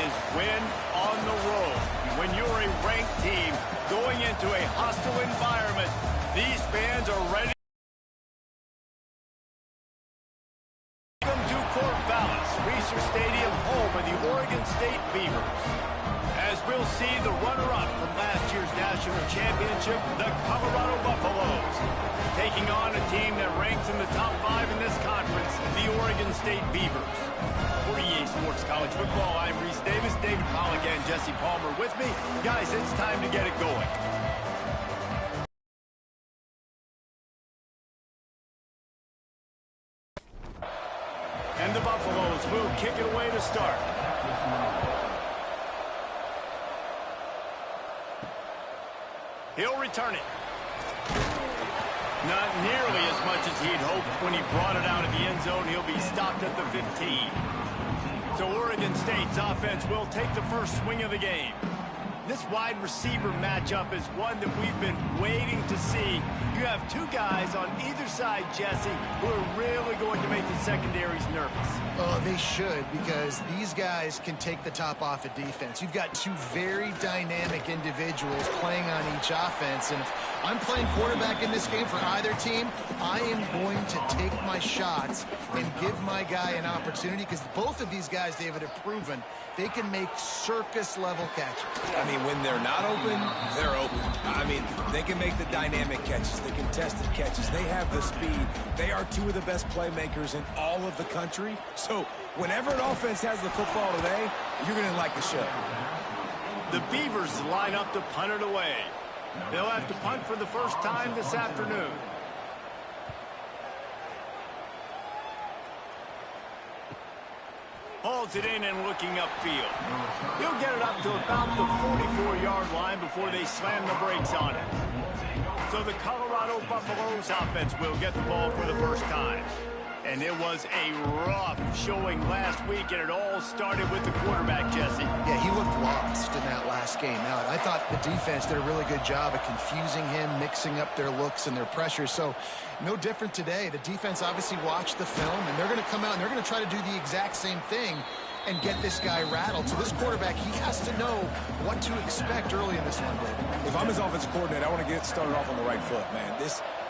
is win on the road. When you're a ranked team going into a hostile environment, these fans are ready. Welcome to Corvallis, Reser Stadium, home of the Oregon State Beavers. As we'll see the runner-up from last year's national championship, the Colorado Buffaloes, taking on a team that ranks in the top 5 in this conference, the Oregon State Beavers. For EA Sports College Football, I'm Reese Davis, David Pollack, and Jesse Palmer with me. Guys, it's time to get it going. And the Buffaloes will kick it away to start. He'll return it. Not nearly as much as he'd hoped when he brought it out of the end zone. He'll be stopped at the 15. So Oregon State's offense will take the first swing of the game. This wide receiver matchup is one that we've been waiting to see. You have two guys on either side, Jesse, who are really going to make the secondaries nervous. Oh, they should, because these guys can take the top off of defense. You've got two very dynamic individuals playing on each offense, and if I'm playing quarterback in this game for either team, I am going to take my shots and give my guy an opportunity, because both of these guys, David, have proven they can make circus-level catches. I mean, when they're not open, they're open. I mean, they can make the dynamic catches, the contested catches. They have the speed. They are two of the best playmakers in all of the country. So whenever an offense has the football today, you're going to like the show. The Beavers line up to punt it away. They'll have to punt for the first time this afternoon. Hauls it in and looking upfield. He'll get it up to about the 44-yard line before they slam the brakes on it. So the Colorado Buffaloes offense will get the ball for the first time. And it was a rough showing last week, and it all started with the quarterback, Jesse. Yeah, he looked lost in that last game. Now, I thought the defense did a really good job of confusing him, mixing up their looks and their pressures. So, no different today. The defense obviously watched the film, and they're going to come out and they're going to try to do the exact same thing and get this guy rattled. So this quarterback, he has to know what to expect early in this one, David. If I'm his offensive coordinator, I want to get started off on the right foot, man.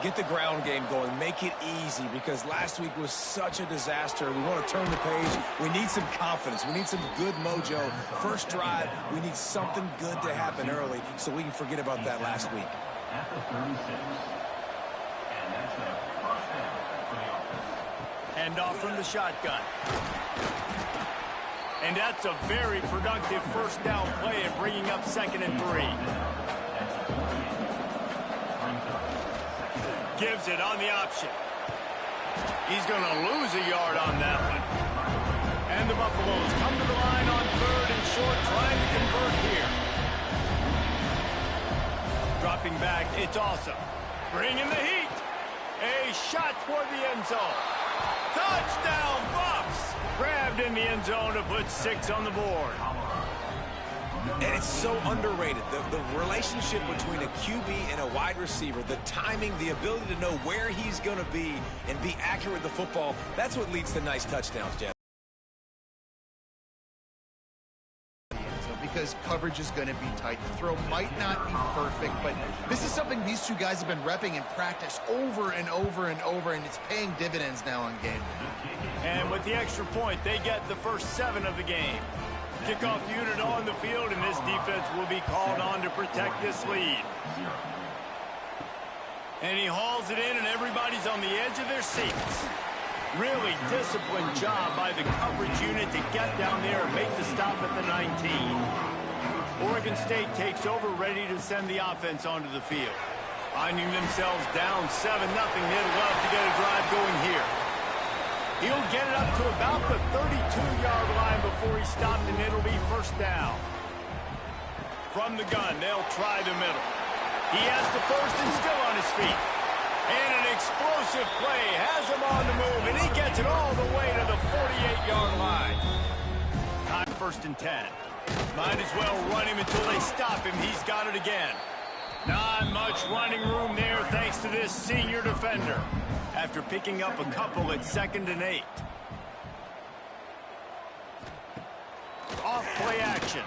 Get the ground game going. Make it easy, because last week was such a disaster. We want to turn the page. We need some confidence. We need some good mojo. First drive, we need something good to happen early so we can forget about that last week. At the 36. And that's a first down for the offense. Hand off from the shotgun. And that's a very productive first down play and bringing up 2nd and 3. Gives it on the option. He's going to lose a yard on that one. And the Buffaloes come to the line on 3rd and short, trying to convert here. Dropping back, it's awesome. Bringing the heat. A shot toward the end zone. Touchdown, Buffs! Grabbed in the end zone to put 6 on the board. And it's so underrated. The relationship between a QB and a wide receiver, the timing, the ability to know where he's going to be and be accurate with the football, that's what leads to nice touchdowns, Jeff. Because coverage is going to be tight. The throw might not be perfect, but this is something these two guys have been repping in practice over and over and over, and it's paying dividends now on game day. And with the extra point, they get the first 7 of the game. Kickoff unit on the field, and this defense will be called on to protect this lead. And he hauls it in, and everybody's on the edge of their seats. Really disciplined job by the coverage unit to get down there and make the stop at the 19. Oregon State takes over, ready to send the offense onto the field. Finding themselves down 7-0, they'd love to get a drive going here. He'll get it up to about the 32-yard line before he's stopped, and it'll be first down. From the gun, they'll try the middle. He has the first and still on his feet. And an explosive play has him on the move, and he gets it all the way to the 48-yard line. Time 1st and 10. Might as well run him until they stop him. He's got it again. Not much running room there thanks to this senior defender. After picking up a couple at 2nd and 8. off play action.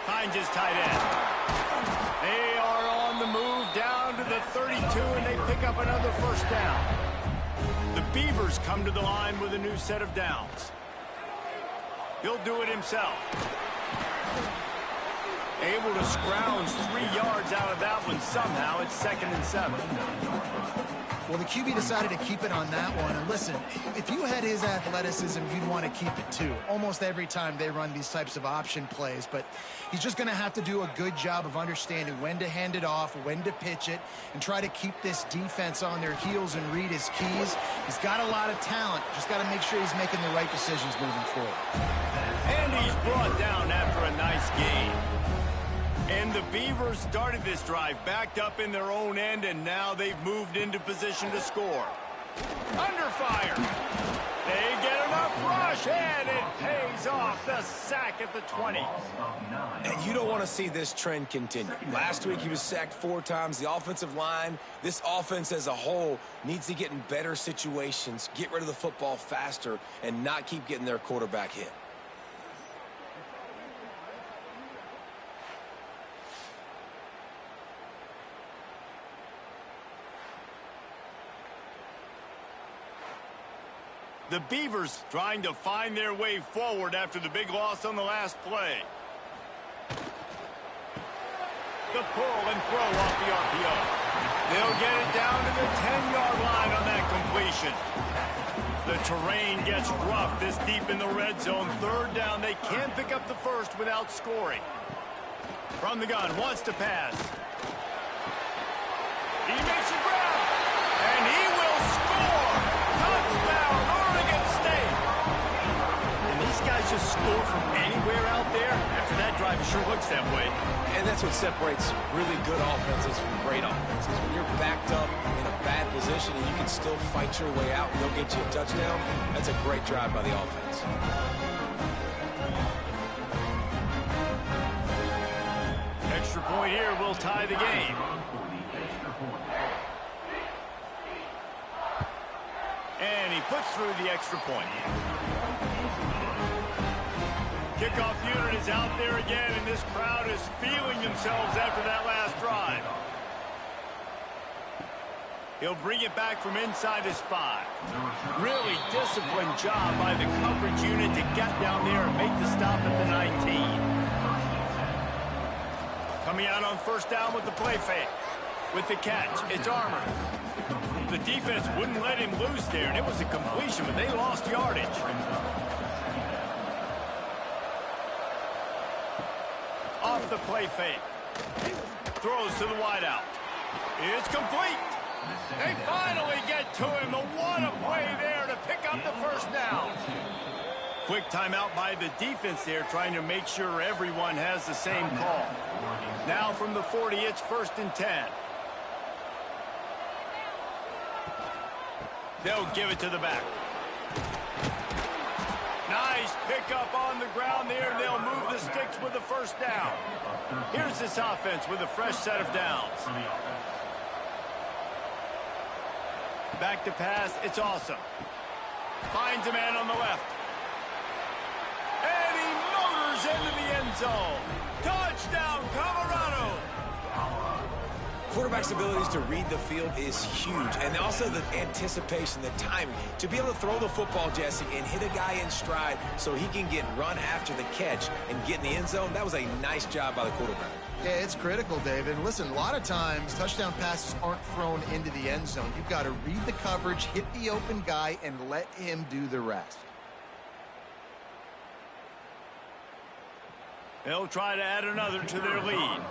Finds his tight end. They are on the move down to the 32, and they pick up another first down. The Beavers come to the line with a new set of downs. He'll do it himself. Able to scrounge 3 yards out of that one somehow. It's 2nd and 7. Well, the QB decided to keep it on that one. And listen, if you had his athleticism, you'd want to keep it too. Almost every time they run these types of option plays. But he's just going to have to do a good job of understanding when to hand it off, when to pitch it, and try to keep this defense on their heels and read his keys. He's got a lot of talent. Just got to make sure he's making the right decisions moving forward. And he's brought down after a nice gain. And the Beavers started this drive backed up in their own end, and now they've moved into position to score. Under fire. They get enough rush, and it pays off. The sack at the 20. And you don't want to see this trend continue. Last week he was sacked 4 times. The offensive line, this offense as a whole, needs to get in better situations, get rid of the football faster, and not keep getting their quarterback hit. The Beavers trying to find their way forward after the big loss on the last play. The pull and throw off the RPO. They'll get it down to the 10-yard line on that completion. The terrain gets rough this deep in the red zone. 3rd down. They can't pick up the first without scoring. From the gun, wants to pass. He makes a grab, and he will score. Touchdown, Oregon State. And these guys just score from anywhere out there. After that drive, it sure looks that way. And that's what separates really good offenses from great offenses. When you're backed up in a bad position and you can still fight your way out and they'll get you a touchdown, that's a great drive by the offense. Extra point here will tie the game. And he puts through the extra point. Kickoff unit is out there again, and this crowd is feeling themselves after that last drive. He'll bring it back from inside his 5. Really disciplined job by the coverage unit to get down there and make the stop at the 19. Coming out on 1st down with the play fake. With the catch, it's Armour. The defense wouldn't let him loose there, and it was a completion, but they lost yardage. Off the play fake. Throws to the wideout. It's complete. They finally get to him. The what a play there to pick up the 1st down. Quick timeout by the defense there, trying to make sure everyone has the same call. Now from the 40, it's 1st and 10. They'll give it to the back. Nice pickup on the ground there, and they'll move the sticks with the 1st down. Here's this offense with a fresh set of downs. Back to pass, it's awesome. Finds a man on the left. And he motors into the end zone. Touchdown, Colorado! Quarterback's abilities to read the field is huge, and also the anticipation, the timing. To be able to throw the football, Jesse, and hit a guy in stride so he can get run after the catch and get in the end zone, that was a nice job by the quarterback. Yeah, it's critical, David. Listen, a lot of times touchdown passes aren't thrown into the end zone. You've got to read the coverage, hit the open guy, and let him do the rest. They'll try to add another to their lead.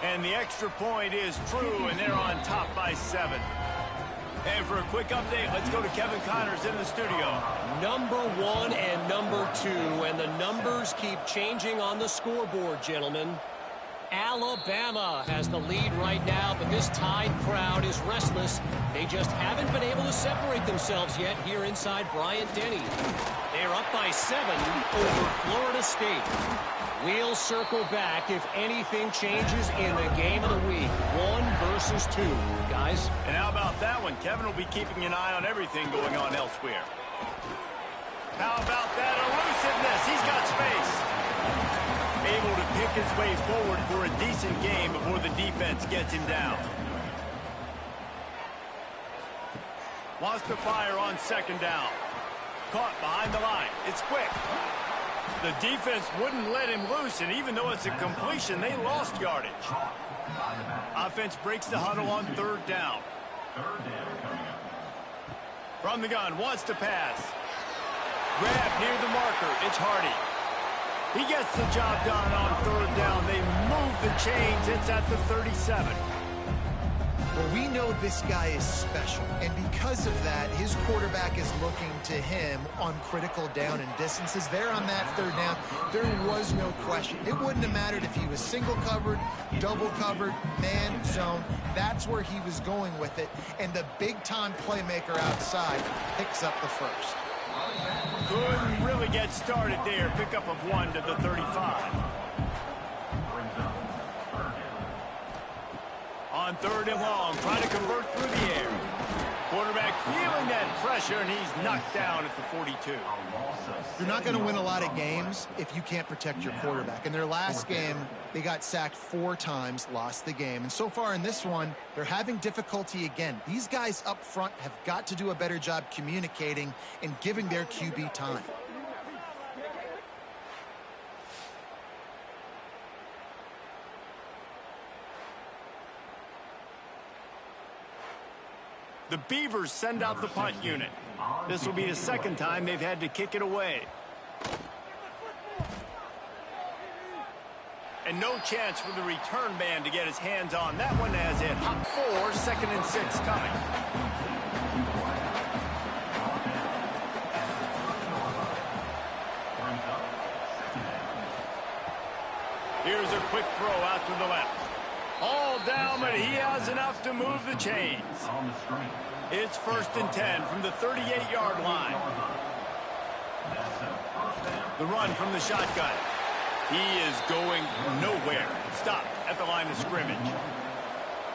And the extra point is true, and they're on top by 7. And for a quick update, let's go to Kevin Connors in the studio. Number 1 and number 2, and the numbers keep changing on the scoreboard, gentlemen. Alabama has the lead right now, but this Tide crowd is restless. They just haven't been able to separate themselves yet here inside Bryant-Denny. They're up by 7 over Florida State. We'll circle back if anything changes in the game of the week. 1 versus 2, guys. And how about that one? Kevin will be keeping an eye on everything going on elsewhere. How about that elusiveness? He's got space. Able to pick his way forward for a decent game before the defense gets him down. Wants to fire on second down. Caught behind the line. It's quick. The defense wouldn't let him loose, and even though it's a completion, they lost yardage. Offense breaks the huddle on third down. From the gun, wants to pass. Grab near the marker. It's Hardy. He gets the job done on third down. They move the chains. It's at the 37. Well, we know this guy is special, and because of that, his quarterback is looking to him on critical down and distances. There on that third down, there was no question. It wouldn't have mattered if he was single covered, double covered, man, zone. That's where he was going with it, and the big-time playmaker outside picks up the first. Couldn't really get started there. Pickup of 1 to the 35. On third and long, trying to convert through the air. Quarterback feeling that pressure, and he's knocked down at the 42. You're not going to win a lot of games if you can't protect your quarterback. In their last game, they got sacked 4 times, lost the game. And so far in this one, they're having difficulty again. These guys up front have got to do a better job communicating and giving their QB time. The Beavers send out the punt unit. This will be the second time they've had to kick it away. And no chance for the return man to get his hands on that one as it hop 4, 2nd and 6 coming. Here's a quick throw out to the left. All down, but he has enough to move the chains. It's 1st and 10 from the 38-yard line. The run from the shotgun. He is going nowhere. Stop at the line of scrimmage.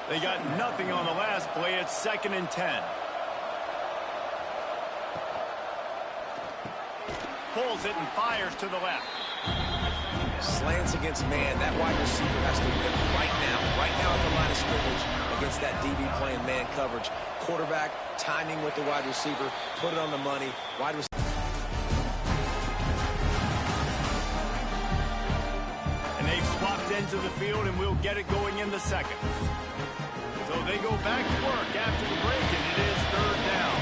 They got nothing on the last play. It's 2nd and 10. Pulls it and fires to the left. Slants against man. That wide receiver has to win right now at the line of scrimmage against that DB playing man coverage. Quarterback, timing with the wide receiver, put it on the money. Wide receiver. And they've swapped ends of the field, and we'll get it going in the second. So they go back to work after the break, and it is third down.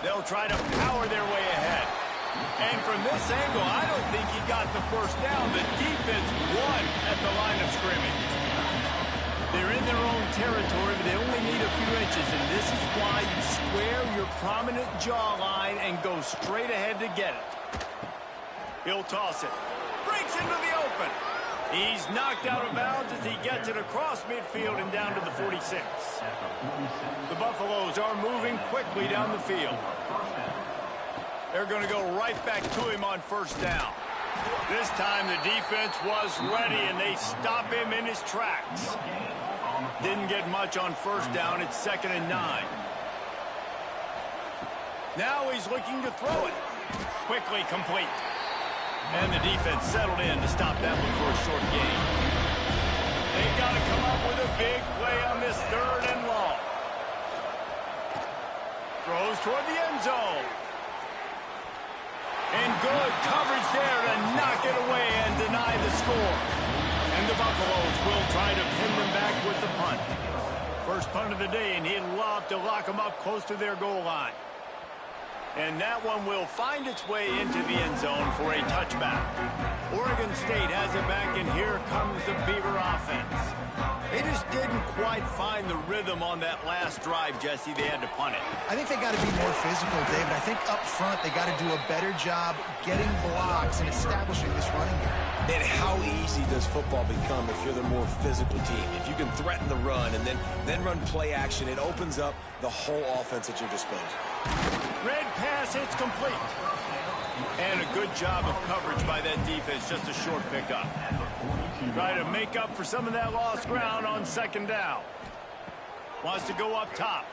They'll try to power their way ahead. And from this angle, I don't think he got the first down. The defense won at the line of scrimmage. They're in their own territory, but they only need a few inches, and this is why you square your prominent jawline and go straight ahead to get it. He'll toss it. Breaks into the open. He's knocked out of bounds as he gets it across midfield and down to the 46. The Buffaloes are moving quickly down the field. They're going to go right back to him on first down. This time the defense was ready, and they stop him in his tracks. Didn't get much on first down. It's 2nd and 9. Now he's looking to throw it. Quickly complete. And the defense settled in to stop that one for a short gain. They've got to come up with a big play on this 3rd and long. Throws toward the end zone. And good coverage there to knock it away and deny the score. And the Buffaloes will try to pin them back with the punt. First punt of the day, and he'd love to lock them up close to their goal line. And that one will find its way into the end zone for a touchback. Oregon State has it back, and here comes the Beaver offense. They just didn't quite find the rhythm on that last drive, Jesse. They had to punt it. I think they got to be more physical, David. I think up front they got to do a better job getting blocks and establishing this running game. And how easy does football become if you're the more physical team? If you can threaten the run and then run play action, it opens up the whole offense at your disposal. Red pass, it's complete. And a good job of coverage by that defense, just a short pickup. Try to make up for some of that lost ground on second down. Wants to go up top.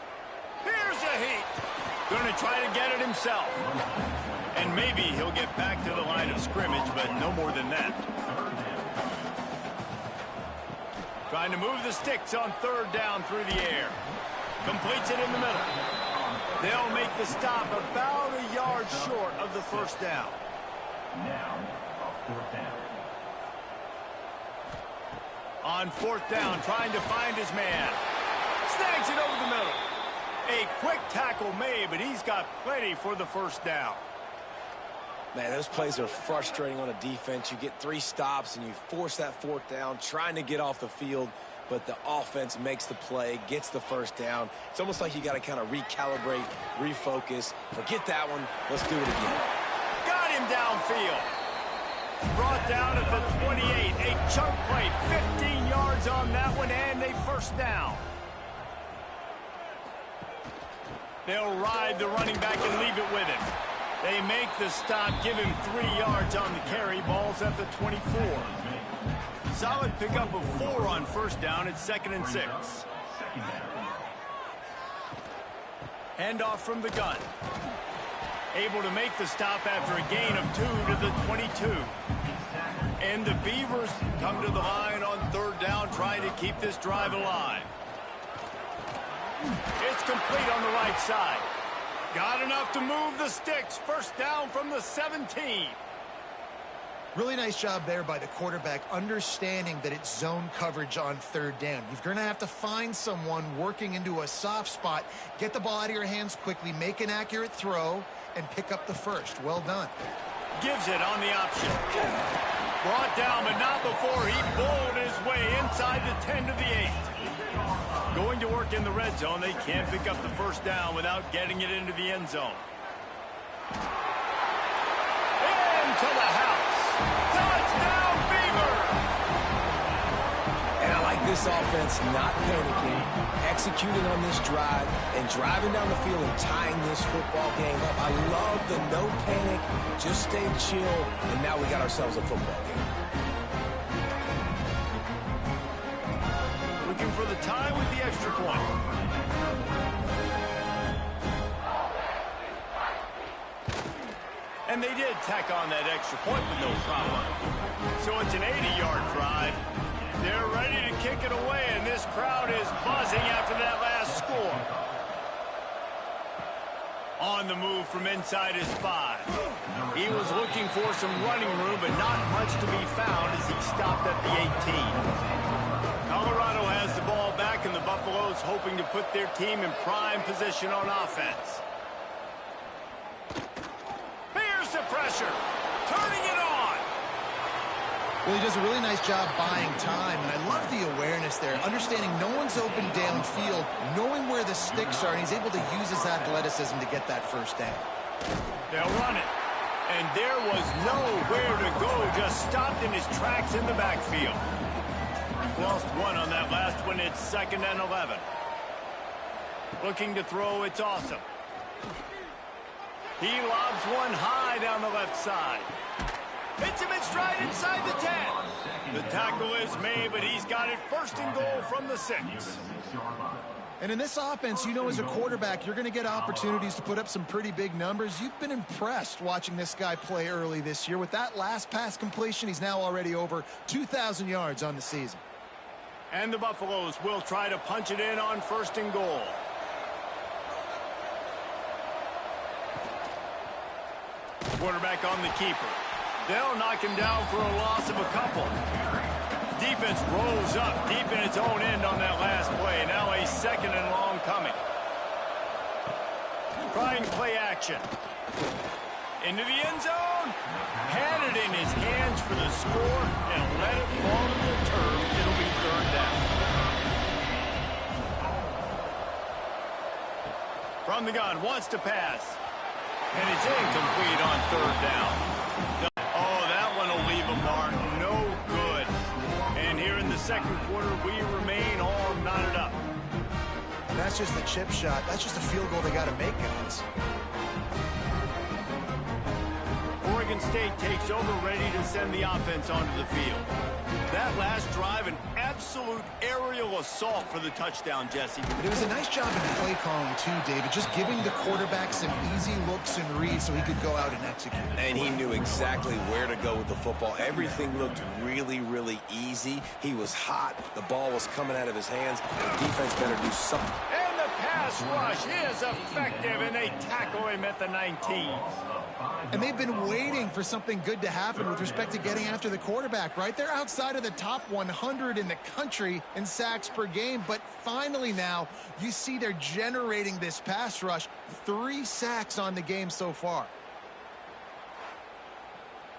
Here's a heat. Going to try to get it himself. And maybe he'll get back to the line of scrimmage, but no more than that. Trying to move the sticks on third down through the air. Completes it in the middle. They'll make the stop about a yard short of the first down. Now, a fourth down. On fourth down, trying to find his man. Snags it over the middle. A quick tackle made, but he's got plenty for the first down. Man, those plays are frustrating on a defense. You get 3 stops and you force that fourth down, trying to get off the field, but the offense makes the play, gets the first down. It's almost like you got to kind of recalibrate, refocus. Forget that one. Let's do it again. Got him downfield. Brought down at the 28. A chunk play, 15 yards on that one, and a first down. They'll ride the running back and leave it with him. They make the stop, give him 3 yards on the carry. Ball's at the 24. Solid pickup of 4 on first down. It's 2nd and 6. Handoff from the gun. Able to make the stop after a gain of 2 to the 22. And the Beavers come to the line on third down, trying to keep this drive alive. It's complete on the right side. Got enough to move the sticks. First down from the 17. Really nice job there by the quarterback, understanding that it's zone coverage on third down. You're going to have to find someone working into a soft spot, get the ball out of your hands quickly, make an accurate throw, and pick up the first. Well done. Gives it on the option. Brought down, but not before he bowled his way inside the 10 to the 8. Going to work in the red zone. They can't pick up the first down without getting it into the end zone. Into the house. Touchdown, Beavers! And I like this offense not panicking, executing on this drive, and driving down the field and tying this football game up. I love the no panic, just stay chill, and now we got ourselves a football game. Looking for the tie with the extra point. And they did tack on that extra point with no problem. So it's an 80-yard drive. They're ready to kick it away, and this crowd is buzzing after that last score. On the move from inside his 5. He was looking for some running room, but not much to be found as he stopped at the 18. Colorado has the ball back, and the Buffaloes hoping to put their team in prime position on offense. Here's the pressure. Turning it on. Well, he does a really nice job buying time, and I love the awareness there, understanding no one's open downfield, knowing where the sticks are, and he's able to use his athleticism to get that first down. They'll run it. And there was nowhere to go, just stopped in his tracks in the backfield. Lost 1 on that last one. It's 2nd and 11. Looking to throw, it's awesome. He lobs one high down the left side. Hits him in stride inside the 10. The tackle is made, but he's got it 1st and goal from the 6. And in this offense, you know, as a quarterback, you're going to get opportunities to put up some pretty big numbers. You've been impressed watching this guy play early this year. With that last pass completion, he's now already over 2,000 yards on the season. And the Buffaloes will try to punch it in on 1st and goal. Quarterback on the keeper. They'll knock him down for a loss of a couple. Defense rolls up deep in its own end on that last play. Now a 2nd and long coming. Trying play action. Into the end zone. Had it in his hands for the score and let it fall to the turf. It'll be 3rd down. From the gun, wants to pass. And it's incomplete on 3rd down. Oh, that one will leave a mark. No good. And here in the 2nd quarter, we remain all knotted up. And that's just the chip shot. That's just a field goal they got to make, guys. Oregon State takes over, ready to send the offense onto the field. That last drive, an absolute absolute aerial assault for the touchdown, Jesse. But it was a nice job in play calling too, David, just giving the quarterback some easy looks and reads so he could go out and execute. And he knew exactly where to go with the football. Everything looked really, really easy. He was hot. The ball was coming out of his hands. The defense better do something. And the pass rush is effective, and they tackle him at the 19. And they've been waiting for something good to happen with respect to getting after the quarterback, right? They're outside of the top 100 in the country in sacks per game, but finally now you see they're generating this pass rush. 3 sacks on the game so far.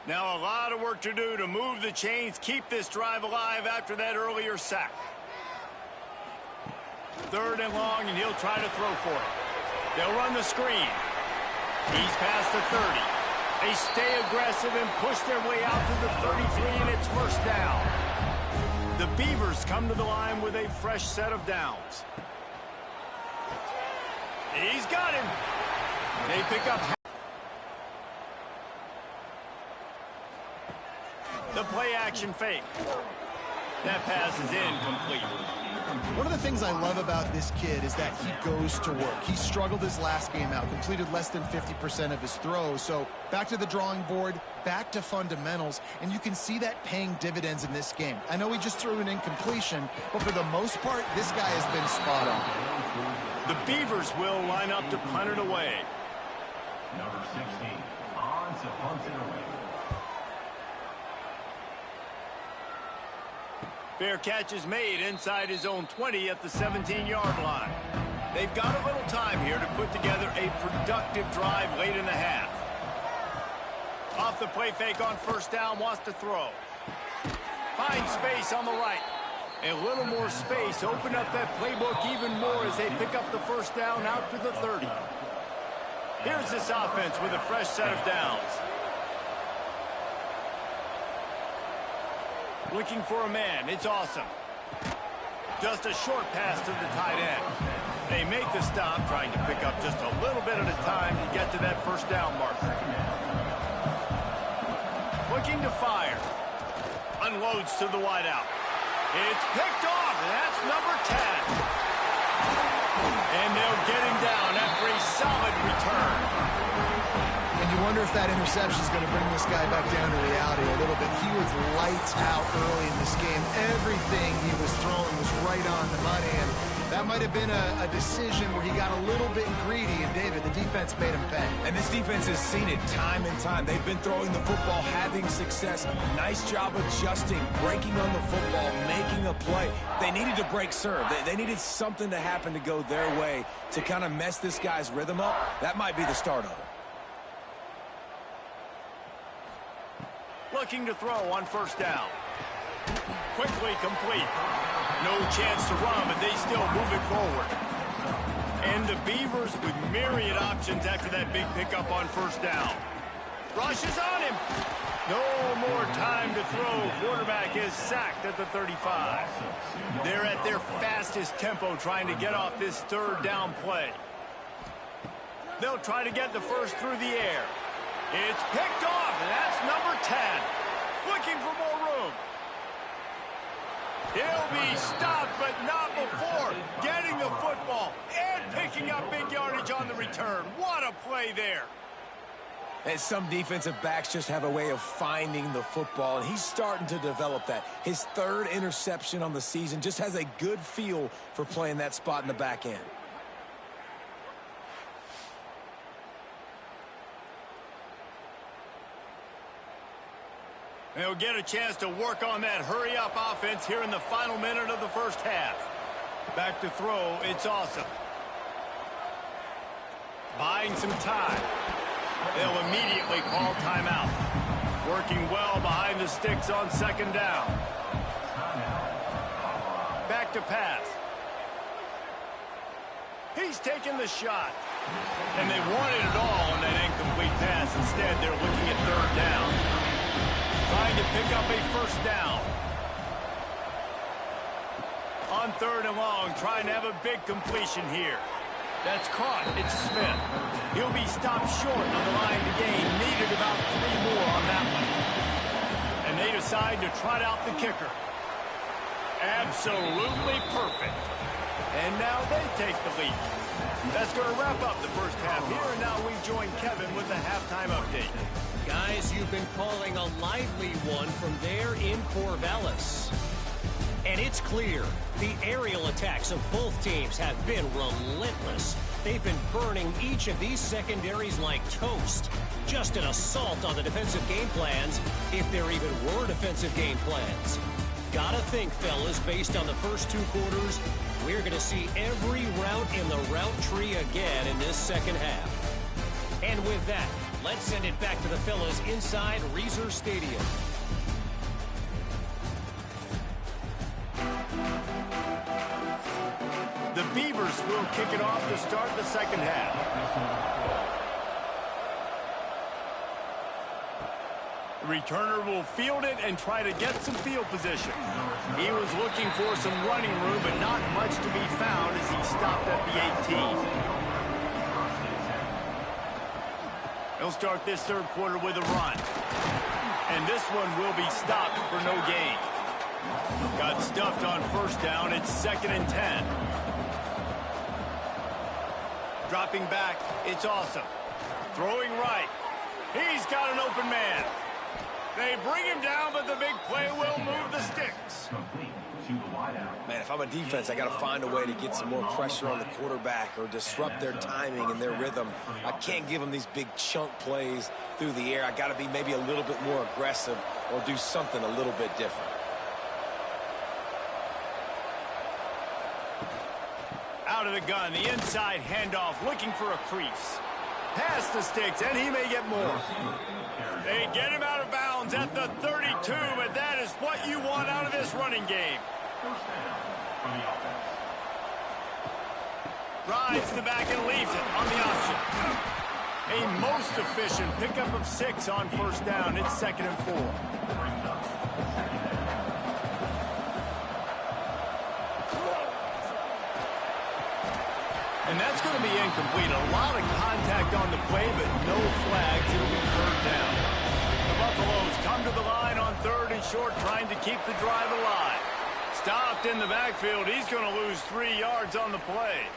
Now a lot of work to do to move the chains, keep this drive alive after that earlier sack. 3rd and long, and he'll try to throw for it. They'll run the screen. He's past the 30. They stay aggressive and push their way out to the 33, and it's 1st down. The Beavers come to the line with a fresh set of downs. He's got him. They pick up the play action fake. That pass is incomplete. One of the things I love about this kid is that he goes to work. He struggled his last game out, completed less than 50% of his throws. So back to the drawing board, back to fundamentals, and you can see that paying dividends in this game. I know he just threw an incompletion, but for the most part, this guy has been spot on. The Beavers will line up to punt it away. Number 16, on to punt it away. Fair catch is made inside his own 20 at the 17-yard line. They've got a little time here to put together a productive drive late in the half. Off the play fake on 1st down, wants to throw. Finds space on the right. A little more space, open up that playbook even more as they pick up the 1st down out to the 30. Here's this offense with a fresh set of downs. Looking for a man. It's awesome. Just a short pass to the tight end. They make the stop, trying to pick up just a little bit at a time to get to that 1st down marker. Looking to fire. Unloads to the wideout. It's picked off, and that's number 10. And they'll get him down after a solid return. And you wonder if that interception is going to bring this guy back down to reality a little bit. He was lights out early in this game. Everything he was throwing was right on the money, and that might have been a decision where he got a little bit greedy, and David, the defense made him pay. And this defense has seen it time and time. They've been throwing the football, having success. Nice job adjusting, breaking on the football, making a play. They needed to break serve. They needed something to happen to go their way to kind of mess this guy's rhythm up. That might be the start of it. Looking to throw on 1st down. Quickly complete. No chance to run, but they still move it forward. And the Beavers with myriad options after that big pickup on 1st down. Rushes on him. No more time to throw. Quarterback is sacked at the 35. They're at their fastest tempo trying to get off this 3rd down play. They'll try to get the 1st through the air. It's picked off, and that's number 10. Looking for more room. He'll be stopped, but not before getting the football and picking up big yardage on the return. What a play there. And some defensive backs just have a way of finding the football, and he's starting to develop that. His 3rd interception on the season, just has a good feel for playing that spot in the back end. They'll get a chance to work on that hurry-up offense here in the final minute of the 1st half. Back to throw, it's awesome. Buying some time. They'll immediately call timeout. Working well behind the sticks on 2nd down. Back to pass. He's taking the shot. And they wanted it all on that incomplete pass. Instead, they're looking at 3rd down. Trying to pick up a 1st down. On 3rd and long, trying to have a big completion here. That's caught. It's Smith. He'll be stopped short on the line to gain. Needed about 3 more on that one. And they decide to trot out the kicker. Absolutely perfect. And now they take the lead. That's going to wrap up the first half here, and now we join Kevin with the halftime update. Guys, you've been calling a lively one from there in Corvallis. And it's clear, the aerial attacks of both teams have been relentless. They've been burning each of these secondaries like toast. Just an assault on the defensive game plans, if there even were defensive game plans. Gotta think, fellas, based on the first two quarters, we're going to see every route in the route tree again in this second half. And with that, let's send it back to the fellas inside Reser Stadium. The Beavers will kick it off to start the second half. The returner will field it and try to get some field position. He was looking for some running room, but not much to be found as he stopped at the 18. He'll start this third quarter with a run. And this one will be stopped for no gain. Got stuffed on first down. It's 2nd and 10. Dropping back. It's awesome. Throwing right. He's got an open man. They bring him down, but the big play will move the sticks. Man, if I'm a defense, I got to find a way to get some more pressure on the quarterback or disrupt their timing and their rhythm. I can't give them these big chunk plays through the air. I got to be maybe a little bit more aggressive or do something a little bit different. Out of the gun, the inside handoff, looking for a crease. Past the sticks, and he may get more. They get him out of bounds at the 32, but that is what you want out of this running game. Rides the back and leaves it on the option. A most efficient pickup of 6 on first down. It's 2nd and 4. And that's going to be incomplete. A lot of contact on the play, but no flags. It'll be third down. The Buffaloes come to the line on 3rd and short, trying to keep the drive alive. Stopped in the backfield. He's going to lose 3 yards on the play.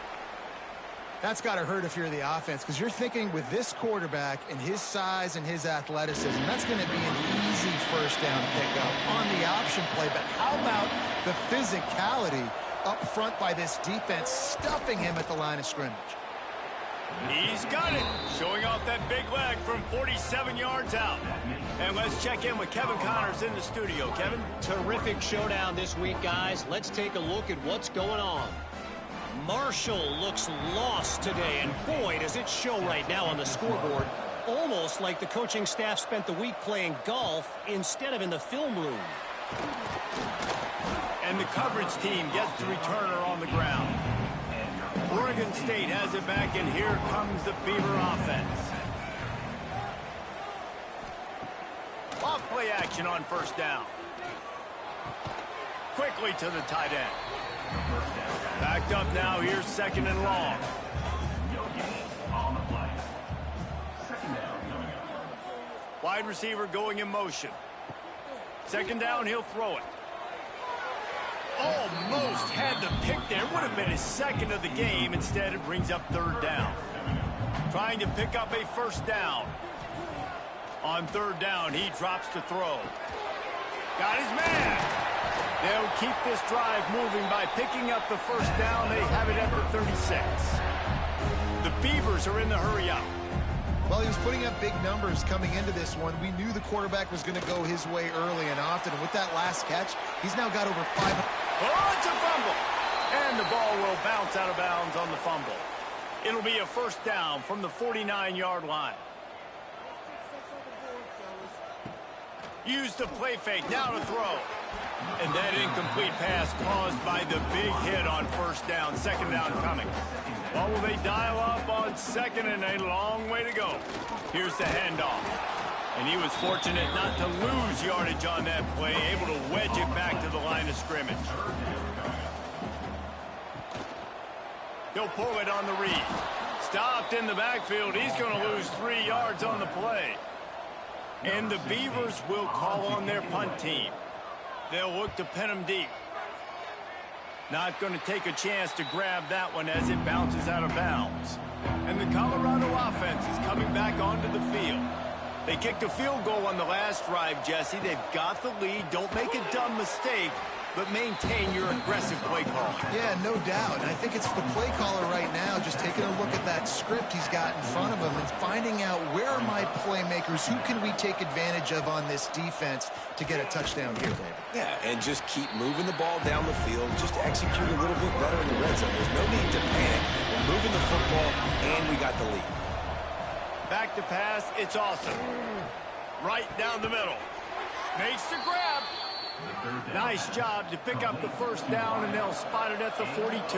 That's got to hurt if you're the offense, because you're thinking with this quarterback and his size and his athleticism, that's going to be an easy first down pickup on the option play. But how about the physicality up front by this defense, stuffing him at the line of scrimmage? He's got it, showing off that big leg from 47 yards out. And let's check in with Kevin Connors in the studio. Kevin? Terrific showdown this week, guys. Let's take a look at what's going on. Marshall looks lost today, and boy, does it show right now on the scoreboard. Almost like the coaching staff spent the week playing golf instead of in the film room. And the coverage team gets the returner on the ground. Oregon State has it back, and here comes the Beaver offense. Off play action on first down. Quickly to the tight end. Backed up now, here's 2nd and long. Wide receiver going in motion. 2nd down, he'll throw it. Almost had the pick there. Would have been his 2nd of the game. Instead, it brings up 3rd down. Trying to pick up a first down. On 3rd down, he drops to throw. Got his man. They'll keep this drive moving by picking up the first down. They have it at the 36. The Beavers are in the hurry up. Well, he was putting up big numbers coming into this one. We knew the quarterback was going to go his way early and often. And with that last catch, he's now got over 500. Oh, it's a fumble. And the ball will bounce out of bounds on the fumble. It'll be a first down from the 49-yard line. Use the play fake, now to throw. And that incomplete pass caused by the big hit on first down. 2nd down coming. Well, will they dial up on 2nd, and a long way to go. Here's the handoff. And he was fortunate not to lose yardage on that play, able to wedge it back to the line of scrimmage. He'll pull it on the read. Stopped in the backfield. He's going to lose 3 yards on the play. And the Beavers will call on their punt team. They'll look to pin him deep. Not going to take a chance to grab that one as it bounces out of bounds. And the Colorado offense is coming back onto the field. They kicked a field goal on the last drive, Jesse. They've got the lead. Don't make a dumb mistake, but maintain your aggressive play call. Yeah, no doubt. I think it's the play caller right now just taking a look at that script he's got in front of him and finding out where are my playmakers, who can we take advantage of on this defense to get a touchdown here, David. Yeah, and just keep moving the ball down the field. Just execute a little bit better in the red zone. There's no need to panic. We're moving the football, and we got the lead. Back to pass. It's awesome. Right down the middle. Makes the grab. Nice job to pick up the first down, and they'll spot it at the 42. That's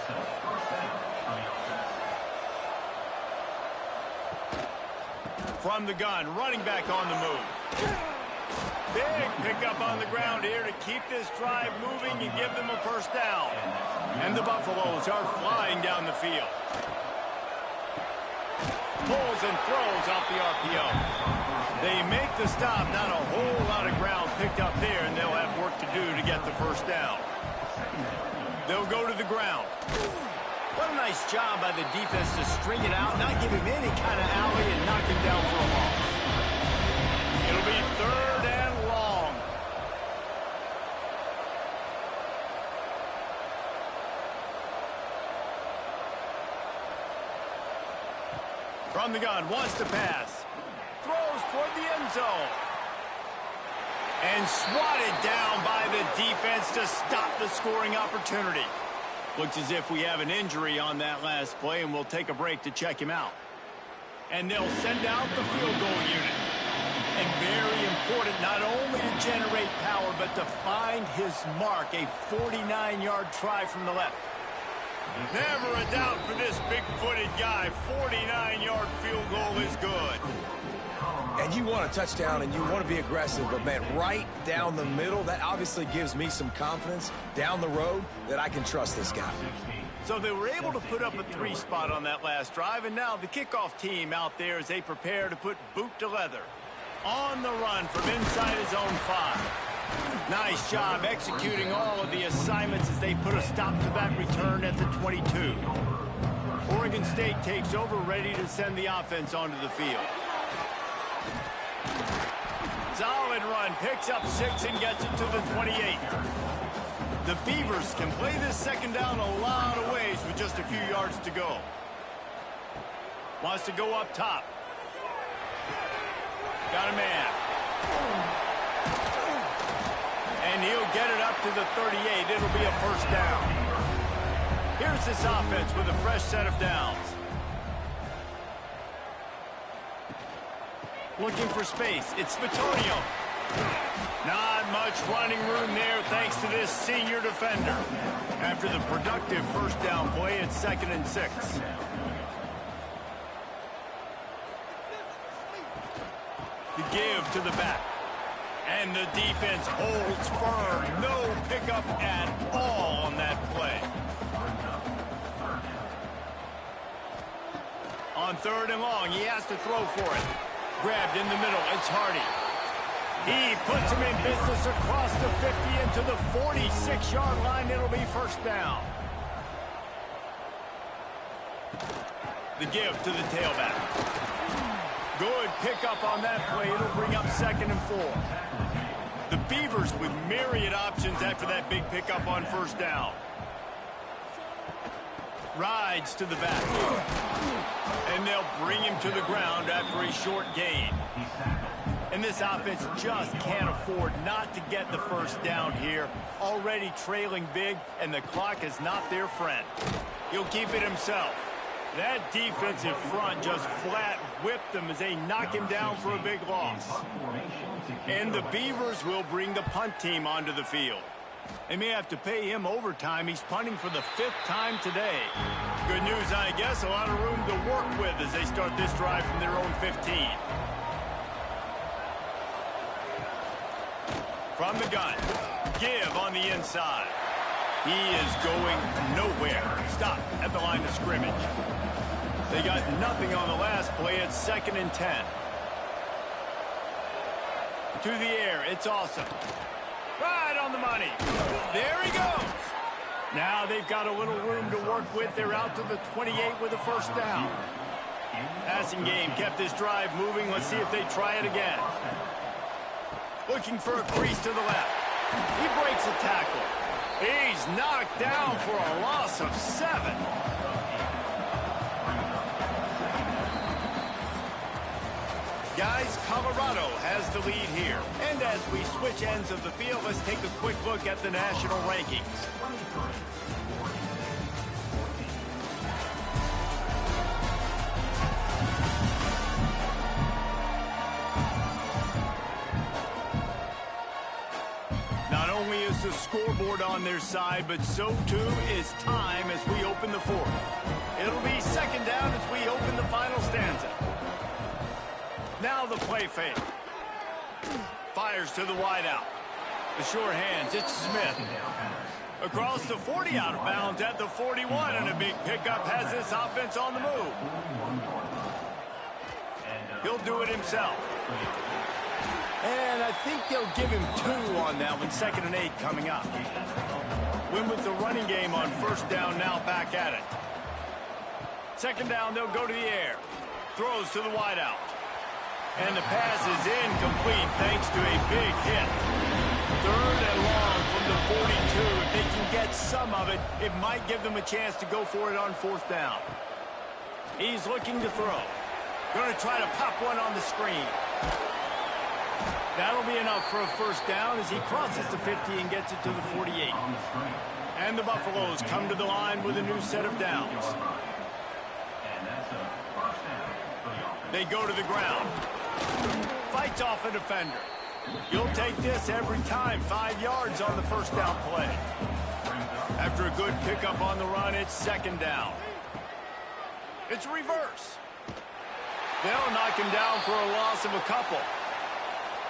a first down for the offense. From the gun, running back on the move. Big pickup on the ground here to keep this drive moving and give them a first down. And the Buffaloes are flying down the field. Pulls and throws off the RPO. They make the stop. Not a whole lot of ground picked up there, and they'll have work to do to get the first down. They'll go to the ground. What a nice job by the defense to string it out, not give him any kind of alley, and knock him down for a loss. It'll be third and long. From the gun, wants to pass. Throws toward the end zone. And swatted down by the defense to stop the scoring opportunity. Looks as if we have an injury on that last play, and we'll take a break to check him out. And they'll send out the field goal unit. And very important not only to generate power, but to find his mark, a 49-yard try from the left. Never a doubt for this big-footed guy. 49-yard field goal is good. And you want a touchdown, and you want to be aggressive, but, man, right down the middle, that obviously gives me some confidence down the road that I can trust this guy. So they were able to put up a 3 spot on that last drive, and now the kickoff team out there as they prepare to put boot to leather. On the run from inside his own 5. Nice job executing all of the assignments as they put a stop to that return at the 22. Oregon State takes over, ready to send the offense onto the field. Solid run, picks up 6 and gets it to the 28. The Beavers can play this second down a lot of ways with just a few yards to go. Wants to go up top. Got a man. And he'll get it up to the 38. It'll be a first down. Here's this offense with a fresh set of downs. Looking for space. It's Bitonio. Not much running room there thanks to this senior defender. After the productive first down play, it's 2nd and 6. The give to the back. And the defense holds firm. No pickup at all on that play. On 3rd and long, he has to throw for it. Grabbed in the middle, it's Hardy. He puts him in business across the 50 into the 46-yard line. It'll be first down. The give to the tailback. Good pickup on that play. It'll bring up 2nd and 4. The Beavers with myriad options after that big pickup on first down. Rides to the back. And they'll bring him to the ground after a short gain. And this offense just can't afford not to get the first down here. Already trailing big, and the clock is not their friend. He'll keep it himself. That defensive front just flat whipped them as they knock him down for a big loss. And the Beavers will bring the punt team onto the field. They may have to pay him overtime. He's punting for the 5th time today. Good news, I guess. A lot of room to work with as they start this drive from their own 15. From the gun. Give on the inside. He is going nowhere. Stop at the line of scrimmage. They got nothing on the last play. It's 2nd and 10. To the air. It's awesome. Right on the money. There he goes. Now they've got a little room to work with. They're out to the 28 with a first down. Passing game kept this drive moving. Let's see if they try it again. Looking for a crease to the left. He breaks a tackle. He's knocked down for a loss of 7. Guys, Colorado has the lead here. And as we switch ends of the field, let's take a quick look at the national rankings. Not only is the scoreboard on their side, but so too is time as we open the fourth. It'll be second down as we open the final stanza. Now the play fake. Fires to the wideout. The sure hands, it's Smith. Across the 40 out of bounds at the 41, and a big pickup has this offense on the move. He'll do it himself. And I think they'll give him 2 on that one, 2nd and 8 coming up. Win with the running game on first down, now back at it. Second down, they'll go to the air. Throws to the wideout. And the pass is incomplete thanks to a big hit. 3rd and long from the 42. If they can get some of it, it might give them a chance to go for it on 4th down. He's looking to throw. Going to try to pop one on the screen. That'll be enough for a first down as he crosses the 50 and gets it to the 48. And the Buffaloes come to the line with a new set of downs. They go to the ground. Fights off a defender. You'll take this every time. 5 yards on the first down play. After a good pickup on the run, it's second down. It's reverse. They'll knock him down for a loss of a couple.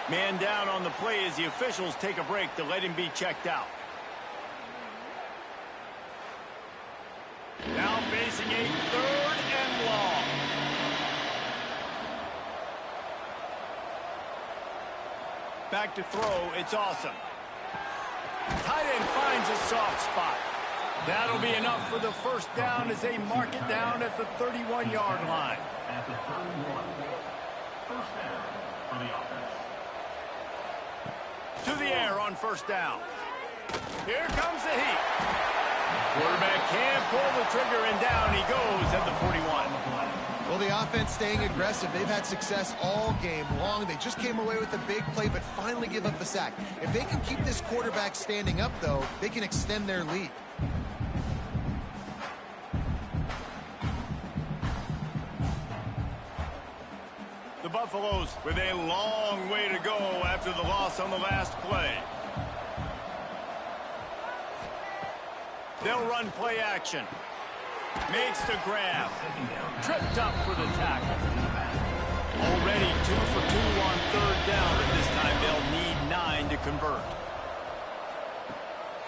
Man down on the play as the officials take a break to let him be checked out. Now facing a 3rd and long. Back to throw, it's awesome. Tight end finds a soft spot. That'll be enough for the first down as they mark it down at the 31-yard line. At the 31, first down for the offense. To the air on first down. Here comes the heat. Quarterback can't pull the trigger, and down he goes at the 41. Well, the offense staying aggressive. They've had success all game long. They just came away with a big play, but finally give up the sack. If they can keep this quarterback standing up, though, they can extend their lead. The Buffaloes with a long way to go after the loss on the last play. They'll run play action. Makes the grab. Tripped up for the tackle. Already 2 for 2 on 3rd down, but this time they'll need 9 to convert.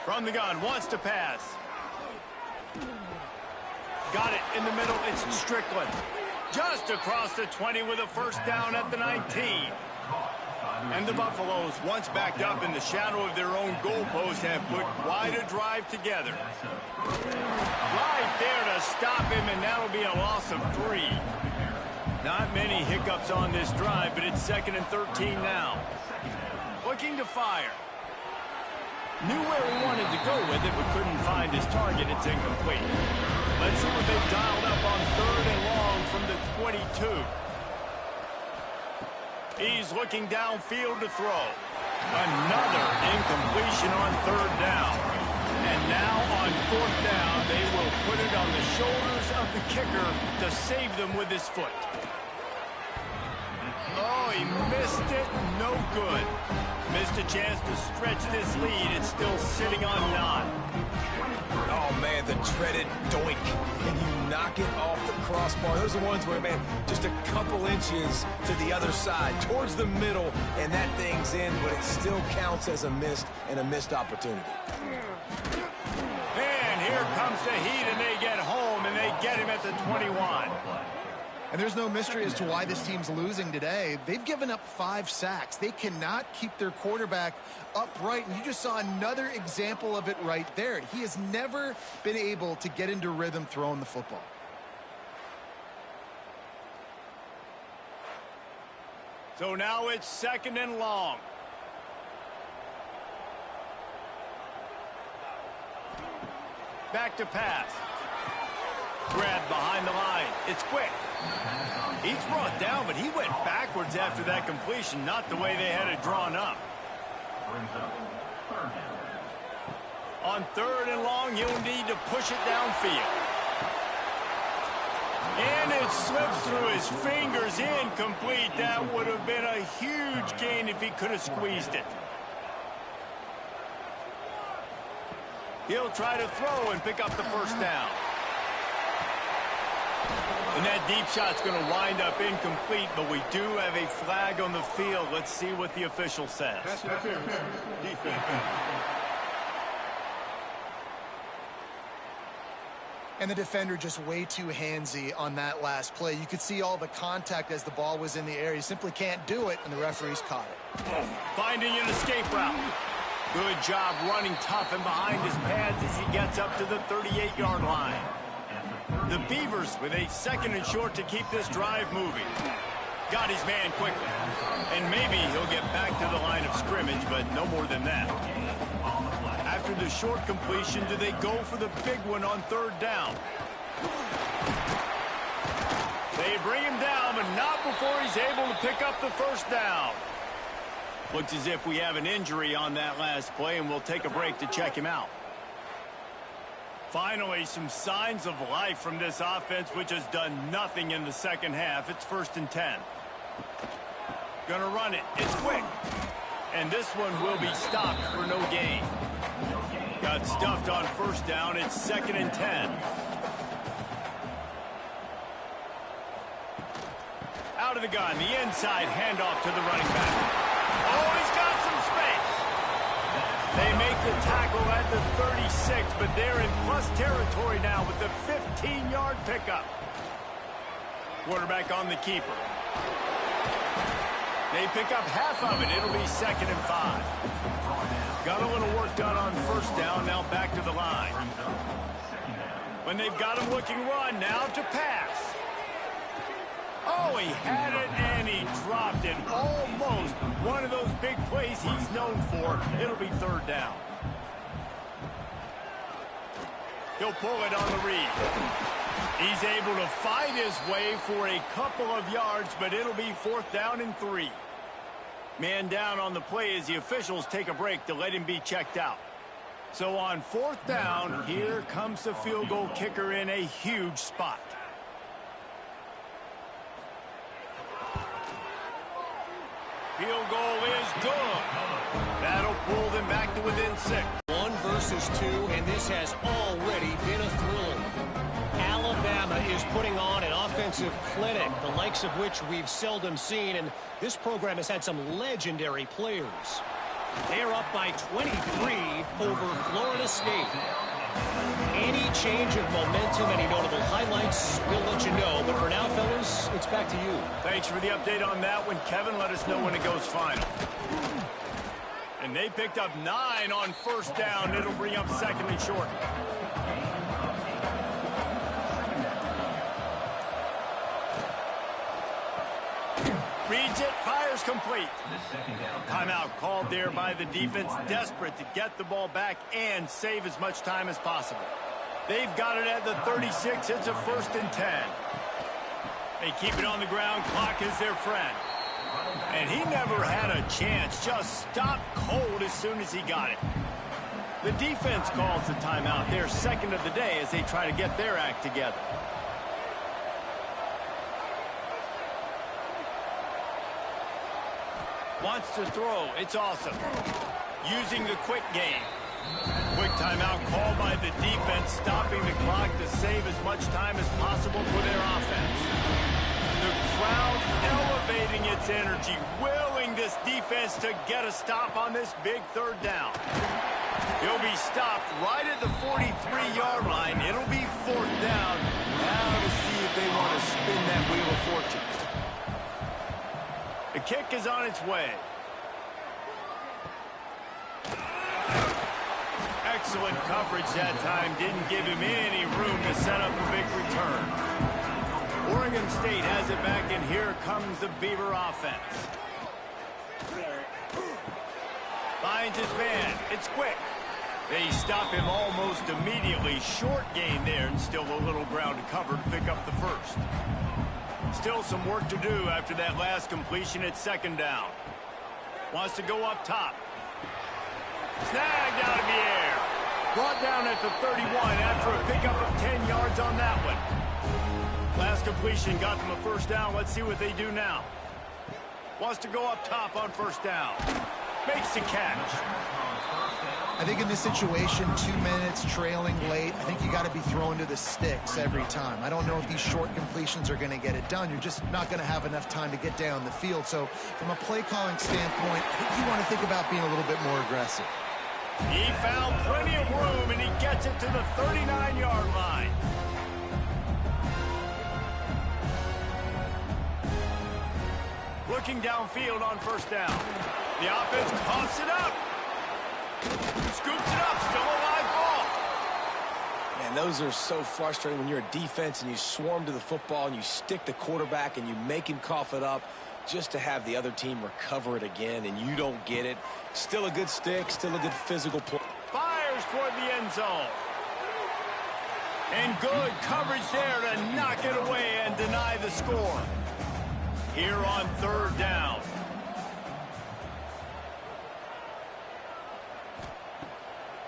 From the gun, wants to pass. Got it in the middle, it's Strickland. Just across the 20 with a first down at the 19. And the Buffaloes, once backed up in the shadow of their own goalpost, have put quite a drive together. Right there to stop him, and that'll be a loss of 3. Not many hiccups on this drive, but it's 2nd and 13 now. Looking to fire. Knew where he wanted to go with it, but couldn't find his target. It's incomplete. Let's see what they've dialed up on 3rd and long from the 22. He's looking downfield to throw. Another incompletion on 3rd down. And now on 4th down, they will put it on the shoulders of the kicker to save them with his foot. Oh, he missed it. No good. Missed a chance to stretch this lead. It's still sitting on 9. Oh, man, the dreaded doink. And you knock it off the crossbar. Those are the ones where, man, just a couple inches to the other side, towards the middle, and that thing's in, but it still counts as a missed opportunity. And here comes the heat, and they get home, and they get him at the 21. And there's no mystery as to why this team's losing today. They've given up 5 sacks. They cannot keep their quarterback upright, and you just saw another example of it right there. He has never been able to get into rhythm throwing the football. So now it's 2nd and long. Back to pass. Grabbed behind the line. It's quick. He's brought down, but he went backwards after that completion, not the way they had it drawn up. On 3rd and long, he'll need to push it downfield. And it slips through his fingers, incomplete. That would have been a huge gain if he could have squeezed it. He'll try to throw and pick up the 1st down. And that deep shot's going to wind up incomplete, but we do have a flag on the field. Let's see what the official says. Defense. And the defender just way too handsy on that last play. You could see all the contact as the ball was in the air. He simply can't do it, and the referees caught it. Finding an escape route. Good job running tough and behind his pads as he gets up to the 38-yard line. The Beavers with a 2nd and short to keep this drive moving. Got his man quickly. And maybe he'll get back to the line of scrimmage, but no more than that. After the short completion, do they go for the big one on 3rd down? They bring him down, but not before he's able to pick up the 1st down. Looks as if we have an injury on that last play, and we'll take a break to check him out. Finally, some signs of life from this offense, which has done nothing in the 2nd half. It's 1st and 10. Gonna run it. It's quick. And this one will be stopped for no gain. Got stuffed on 1st down. It's 2nd and 10. Out of the gun. The inside handoff to the running back. Oh, he's got some space. They make the tackle at the 36, but they're in plus territory now with the 15-yard pickup. Quarterback on the keeper. They pick up half of it. It'll be 2nd and 5. Got a little work done on 1st down. Now back to the line. When they've got him looking run, now to pass. Oh, he had it and he dropped it. Almost one of those big plays he's known for. It'll be 3rd down. He'll pull it on the read. He's able to fight his way for a couple of yards, but it'll be 4th down and 3. Man down on the play as the officials take a break to let him be checked out. So on 4th down, here comes the field goal kicker in a huge spot. Field goal is good. That'll pull them back to within 6. 1 versus 2, and this has already been a thriller. Alabama is putting on an offensive clinic, the likes of which we've seldom seen, and this program has had some legendary players. They are up by 23 over Florida State. Any change of momentum, any notable highlights, we'll let you know. But for now, fellas, it's back to you. Thanks for the update on that one, Kevin. Let us know when it goes final. And they picked up 9 on 1st down. It'll bring up 2nd and short. Reads it, fires complete. Timeout called there by the defense, desperate to get the ball back and save as much time as possible. They've got it at the 36. It's a 1st and 10. They keep it on the ground. Clock is their friend. And he never had a chance. Just stopped cold as soon as he got it. The defense calls the timeout. Their 2nd of the day as they try to get their act together. Wants to throw. It's awesome. Using the quick game. Quick timeout called by the defense, stopping the clock to save as much time as possible for their offense. The crowd elevating its energy, willing this defense to get a stop on this big 3rd down. He'll be stopped right at the 43-yard line. It'll be 4th down. Now to see if they want to spin that wheel of fortune. The kick is on its way. Excellent coverage that time. Didn't give him any room to set up a big return. Oregon State has it back, and here comes the Beaver offense. Finds his man. It's quick. They stop him almost immediately. Short gain there, and still a little ground to cover to pick up the first. Still some work to do after that last completion at second down. Wants to go up top. Snagged out of the air. Brought down at the 31 after a pickup of 10 yards on that one. Last completion got them a first down. Let's see what they do now. Wants to go up top on first down. Makes the catch. I think in this situation, 2 minutes trailing late, I think you got to be throwing to the sticks every time. I don't know if these short completions are going to get it done. You're just not going to have enough time to get down the field. So from a play calling standpoint, I think you want to think about being a little bit more aggressive. He found plenty of room, and he gets it to the 39-yard line. Looking downfield on first down. The offense coughs it up. Scoops it up. Still a live ball. Man, those are so frustrating when you're a defense and you swarm to the football and you stick the quarterback and you make him cough it up just to have the other team recover it again, and you don't get it. Still a good stick, still a good physical play. Fires toward the end zone. And good coverage there to knock it away and deny the score. Here on third down.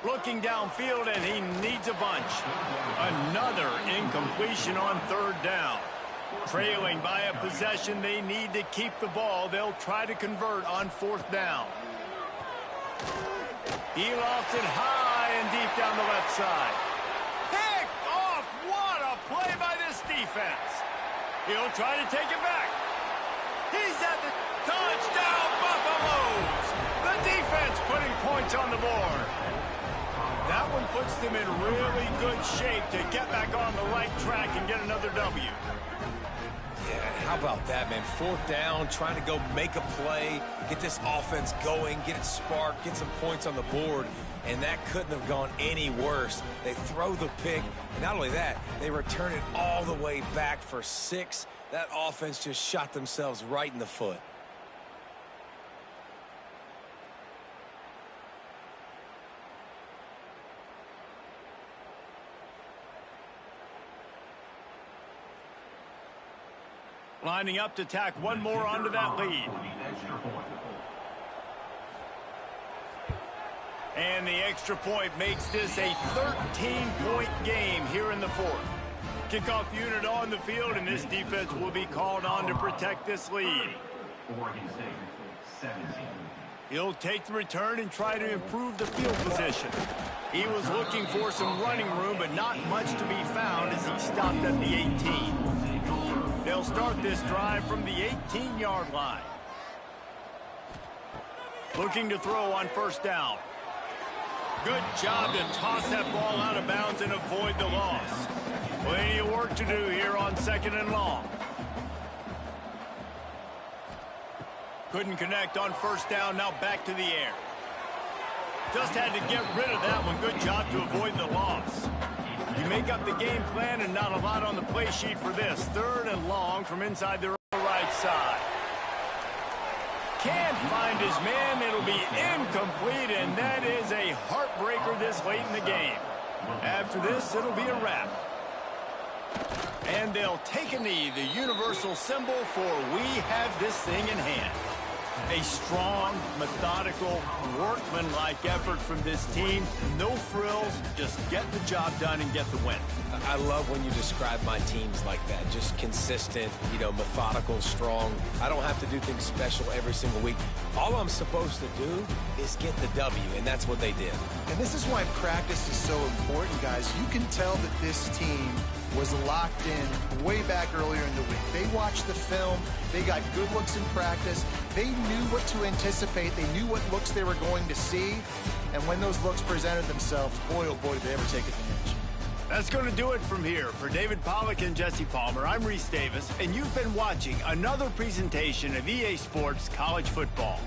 Looking downfield, and he needs a bunch. Another incompletion on third down. Trailing by a possession, they need to keep the ball. They'll try to convert on fourth down. He lofts it high and deep down the left side. Picked off! What a play by this defense. He'll try to take it back. He's at the touchdown, Buffaloes! The defense putting points on the board. That one puts them in really good shape to get back on the right track and get another W. Yeah, how about that, man? Fourth down, trying to go make a play, get this offense going, get it sparked, get some points on the board, and that couldn't have gone any worse. They throw the pick, and not only that, they return it all the way back for 6. That offense just shot themselves right in the foot. Lining up to tack one more onto that lead. And the extra point makes this a 13-point game here in the fourth. Kickoff unit on the field, and this defense will be called on to protect this lead. Oregon State, 17. He'll take the return and try to improve the field position. He was looking for some running room, but not much to be found as he stopped at the 18. They'll start this drive from the 18-yard line. Looking to throw on first down. Good job to toss that ball out of bounds and avoid the loss. Plenty of work to do here on second and long. Couldn't connect on first down, now back to the air. Just had to get rid of that one. Good job to avoid the loss. You make up the game plan, and not a lot on the play sheet for this. Third and long from inside the right side. Can't find his man. It'll be incomplete, and that is a heartbreaker this late in the game. After this, it'll be a wrap. And they'll take a knee, the universal symbol for we have this thing in hand. A strong, methodical, workmanlike effort from this team. No frills, just get the job done and get the win. I love when you describe my teams like that. Just consistent, methodical, strong. I don't have to do things special every single week. All I'm supposed to do is get the W, and that's what they did. And this is why practice is so important, guys. You can tell that this team was locked in way back earlier in the week. They watched the film. They got good looks in practice. They knew what to anticipate. They knew what looks they were going to see. And when those looks presented themselves, boy, oh boy, did they ever take advantage. That's going to do it from here. For David Pollack and Jesse Palmer, I'm Reese Davis, and you've been watching another presentation of EA Sports College Football.